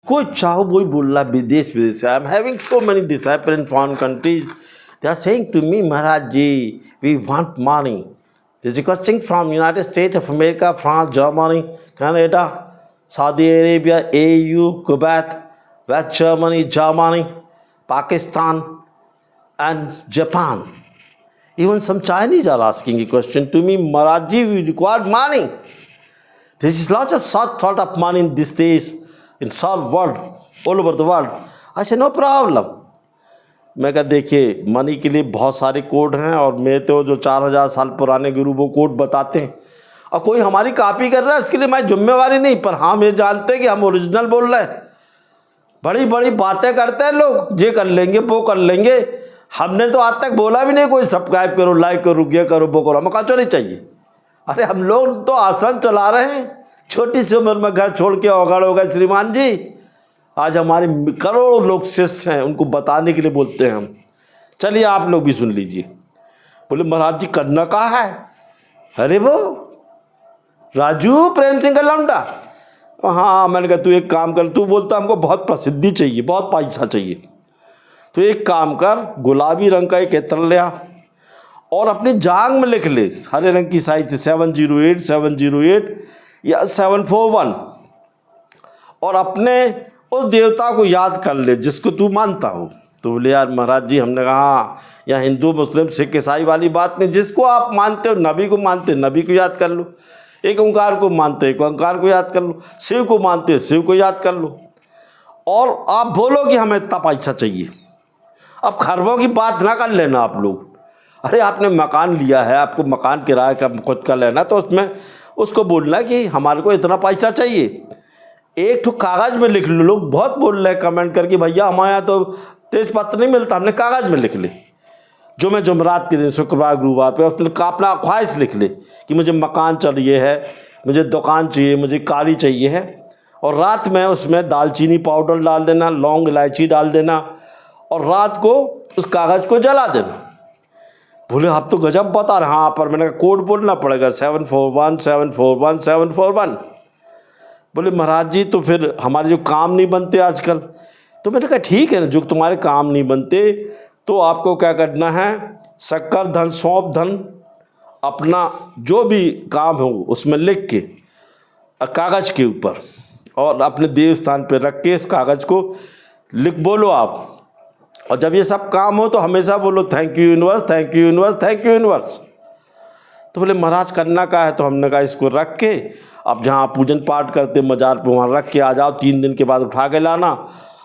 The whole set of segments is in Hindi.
कोई चाहो वही बोल रहा विदेश विदेश। I am having so many disciple in foreign countries, they are saying to me, Maharaj ji we want money, they requesting from United State of America, France, Germany, Canada, Saudi Arabia, AU, Kuwait, West Germany, Pakistan and Japan. Even some Chinese are asking a question to me, Maharaj ji, we require money. There is lots of thought of money in these days, in all world, all over the world. I said, no problem. मैं कहा देखिए मनी के लिए बहुत सारे कोड हैं और मेरे तो जो 4000 साल पुराने गुरु वो कोड बताते हैं, और कोई हमारी कॉपी कर रहा है उसके लिए मैं जिम्मेवारी नहीं, पर हम ये जानते हैं कि हम ओरिजिनल बोल रहे हैं। बड़ी बड़ी बातें करते हैं लोग, ये कर लेंगे वो कर लेंगे, हमने तो आज तक बोला भी नहीं कोई सब्सक्राइब करो, लाइक करो, ये करो वो करो, हमें क्यों नहीं चाहिए। अरे हम लोग तो आश्रम चला रहे हैं, छोटी सी उम्र में घर छोड़ के अवगढ़ हो गए श्रीमान जी। आज हमारे करोड़ों लोग शिष्य हैं, उनको बताने के लिए बोलते हैं हम। चलिए आप लोग भी सुन लीजिए। बोले महाराज जी करना कहाँ है? अरे वो राजू प्रेम सिंह का लौंडा। हाँ मैंने कहा तू एक काम कर, तू बोलता हमको बहुत प्रसिद्धि चाहिए, बहुत पैसा चाहिए, तो एक काम कर, गुलाबी रंग का एक इत्र लिया और अपनी जांग में लिख ले हरे रंग की साइज से 708 708 या 741, और अपने उस देवता को याद कर ले जिसको तू मानता हो। तो बोले यार महाराज जी, हमने कहा या हिंदू मुस्लिम सिख ईसाई वाली बात नहीं, जिसको आप मानते हो, नबी को मानते हो नबी को याद कर लो, एक ओंकार को मानते हो एक ओंकार को याद कर लो, शिव को मानते हो शिव को याद कर लो, और आप बोलो कि हमें इतना पैसा चाहिए। अब खरबों की बात ना कर लेना आप लोग। अरे आपने मकान लिया है, आपको मकान किराए का खुद का लेना, तो उसमें उसको बोलना कि हमारे को इतना पैसा चाहिए। एक ठो कागज़ में लिख लो। लोग बहुत बोल रहे हैं कमेंट करके, भैया हमारे यहाँ तो तेज पत्र नहीं मिलता, हमने कागज़ में लिख ले। जुमे जुमरात के दिन, शुक्रवार गुरुवार पे उसमें अपना ख्वाहिश लिख ले कि मुझे मकान चाहिए है, मुझे दुकान चाहिए, मुझे कारी चाहिए है, और रात में उसमें दालचीनी पाउडर डाल देना, लौंग इलायची डाल देना, और रात को उस कागज़ को जला देना। बोले आप तो गजब बता रहे। हाँ पर मैंने कहा कोड बोलना पड़ेगा 741 741 741। बोले महाराज जी तो फिर हमारे जो काम नहीं बनते आजकल। तो मैंने कहा ठीक है ना, जो तुम्हारे काम नहीं बनते तो आपको क्या करना है, शक्कर धन सौंप धन अपना जो भी काम हो उसमें लिख के कागज़ के ऊपर और अपने देव स्थान पर रख के इस कागज़ को लिख बोलो आप, और जब ये सब काम हो तो हमेशा बोलो thank you universe, thank you universe, thank you universe. तो बोले महाराज करना का है? तो हमने कहा इसको रख के अब जहाँ पूजन पाठ करते मजार पे वहाँ रख के आ जाओ, 3 दिन के बाद उठा के लाना,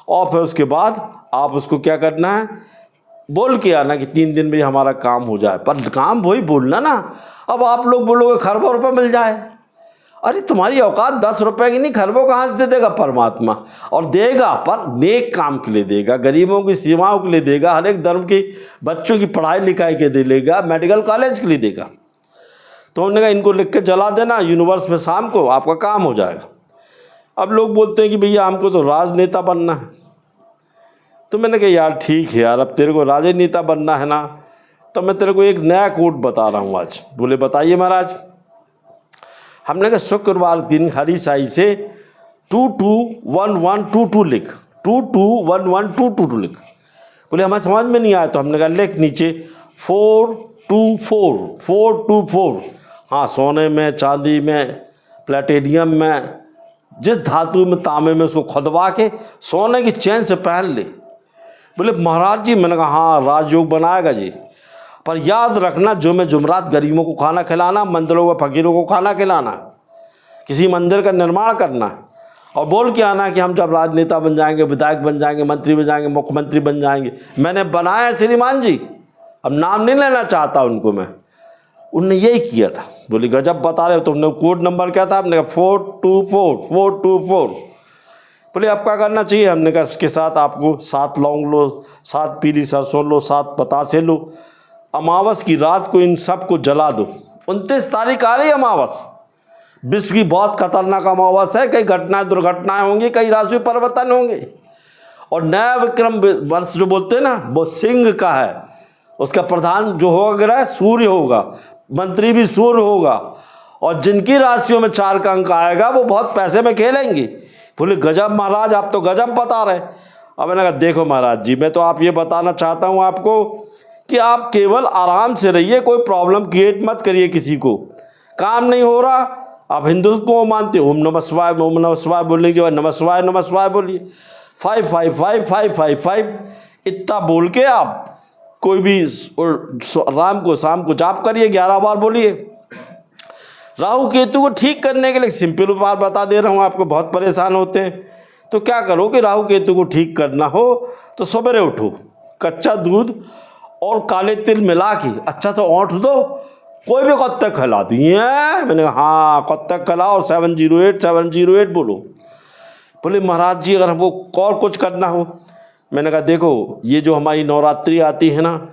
और फिर उसके बाद आप उसको क्या करना है, बोल के आना कि 3 दिन में हमारा काम हो जाए। पर काम वही बोलना ना। अब आप लोग बोलोगे खरबों रुपये मिल जाए, अरे तुम्हारी औकात 10 रुपये की नहीं, खरबों कहाँ से दे देगा परमात्मा, और देगा पर नेक काम के लिए देगा, गरीबों की सेवाओं के लिए देगा, हर एक धर्म के बच्चों की पढ़ाई लिखाई के लिए देगा, मेडिकल कॉलेज के लिए देगा। तो हमने कहा इनको लिख के जला देना यूनिवर्स में, शाम को आपका काम हो जाएगा। अब लोग बोलते हैं कि भैया हमको तो राजनेता बनना है। तो मैंने कहा यार ठीक है यार, अब तेरे को राजनेता बनना है ना, तो मैं तेरे को एक नया कोड बता रहा हूँ आज। बोले बताइए महाराज। हमने कहा शुक्रवार दिन हरी साई से 221122 लिख, 221122 लिख। बोले हमें समझ में नहीं आया, तो हमने कहा लिख नीचे 424 424। हाँ सोने में, चांदी में, प्लेटिनियम में, जिस धातु में, तांबे में उसको खुदवा के सोने की चैन से पहन ले। बोले महाराज जी, मैंने कहा हाँ राजयोग बनाएगा जी, पर याद रखना जुमे जुमरात गरीबों को खाना खिलाना, मंदिरों व फकीरों को खाना खिलाना, किसी मंदिर का निर्माण करना, और बोल के आना कि हम जब राजनेता बन जाएंगे, विधायक बन जाएंगे, मंत्री बन जाएंगे, मुख्यमंत्री बन जाएंगे। मैंने बनाया श्रीमान जी, अब नाम नहीं लेना चाहता उनको मैं। उनने यही किया था। बोली गजब बता रहे हो। तुमने कोड नंबर क्या था? हमने कहा 424 424। बोले अब क्या करना चाहिए? हमने कहा उसके साथ आपको 7 लौंग लो, 7 पीली सरसों लो, 7 पतासे लो, अमावस की रात को इन सब को जला दो। 29 तारीख आ रही अमावस, विश्व की बहुत खतरनाक अमावस है। कई घटनाएं दुर्घटनाएं होंगी, कई राशि परिवर्तन होंगे, और नया विक्रम वर्ष जो बोलते हैं ना वो सिंह का है। उसका प्रधान जो होगा ग्रह सूर्य होगा, मंत्री भी सूर्य होगा, और जिनकी राशियों में 4 का अंक आएगा वो बहुत पैसे में खेलेंगे। बोले गजब महाराज, आप तो गजब बता रहे। अब मैंने कहा देखो महाराज जी, मैं तो आप ये बताना चाहता हूँ आपको कि आप केवल आराम से रहिए, कोई प्रॉब्लम क्रिएट मत करिए किसी को। काम नहीं हो रहा, आप हिंदुत्व को मानते हो, ओम नमः शिवाय बोलने के बाद नमः शिवाय बोलिए। 5 5 5 5 5 5 इतना बोल के आप कोई भी राम को शाम को जाप करिए, 11 बार बोलिए। राहु केतु को ठीक करने के लिए सिंपल उपाय बता दे रहा हूँ आपको, बहुत परेशान होते हैं। तो क्या करो कि राहु केतु को ठीक करना हो तो सवेरे उठो, कच्चा दूध और काले तिल मिला के अच्छा से औंठ दो, कोई भी कत्तक खिला दिए। मैंने कहा हाँ कत्तक खिलाओ और 708 बोलो। बोले महाराज जी अगर हमको और कुछ करना हो, मैंने कहा देखो ये जो हमारी नवरात्रि आती है ना,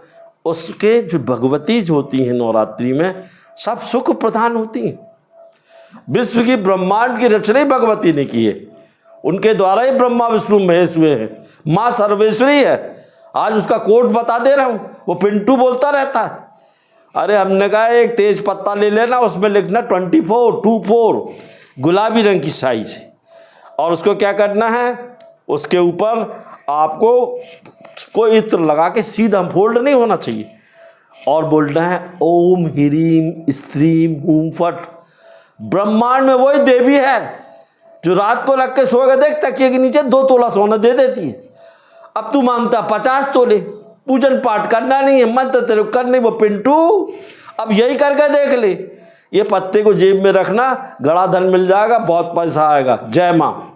उसके जो भगवती जो होती हैं नवरात्रि में सब सुख प्रधान होती हैं। विश्व की ब्रह्मांड की रचना ही भगवती ने की है, उनके द्वारा ही ब्रह्मा विष्णु महेश हुए हैं। माँ सर्वेश्वरी है। आज उसका कोट बता दे रहा हूँ, वो पिंटू बोलता रहता है। अरे हमने कहा एक तेज पत्ता ले लेना, उसमें लिखना 24 गुलाबी रंग की स्याही से, और उसको क्या करना है, उसके ऊपर आपको कोई इत्र लगा के सीधा फोल्ड नहीं होना चाहिए, और बोलना है ओम ह्रीम स्त्रीम हूम फट। ब्रह्मांड में वही देवी है जो रात को रख के सोएगा, देख तकिए के नीचे 2 तोला सोना दे देती है। अब तू मांगता 50 तोले, पूजन पाठ करना नहीं है, मंत्र तेरे को करने, वो पिंटू अब यही करके देख ले। ये पत्ते को जेब में रखना, गड़ा धन मिल जाएगा, बहुत पैसा आएगा। जय माँ।